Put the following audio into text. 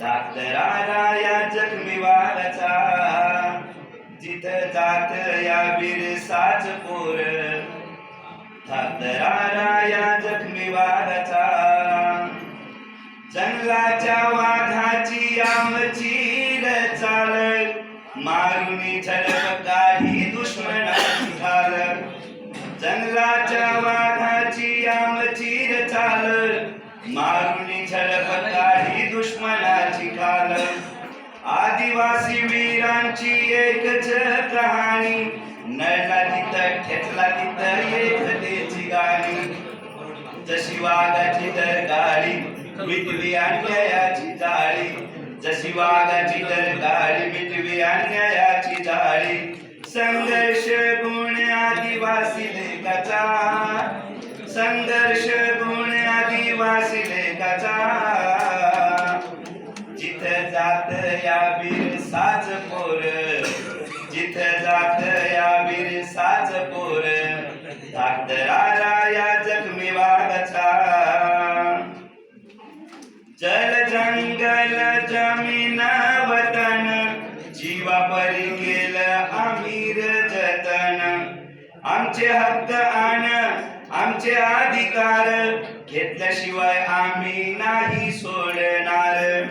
धाकधराला या जखमी वाघाचा, जिथं जात या बिरसाच पोर. धाकधराला या जखमी वाघाचा, जंगलाच्या वाघाची आमची चाल, मारुनी झडप काढी दुश्मनाची घाल. जंगलाच्या वाघाची आमची चाल, मारुनी झडप काढी दुश्मनाची घाल. आदिवासी वीरांची एकच कहाणी, नळला तिथं ठेचला तिथं एकतेची गाणी. जशी वाघाची तर गाडी मिटवी अन्यायाची जाळी, जशी वाघाची तर गाडी मिटवी अन्यायाची जाळी. संघर्ष गुण आदिवासी लेखाचा, संघर्ष गुण आदिवासी लेखाचा. जिथं जात या बिरसाच पोर, जिथं जात या बिरसाच पोर. धाकधराला या जखमी वाघाचा, जल जंगल जमीन वतन, जीवापरी केलं आम्ही जतन. आमचे हक्क आण आमचे अधिकार, घेतल्याशिवाय आम्ही नाही सोडणार.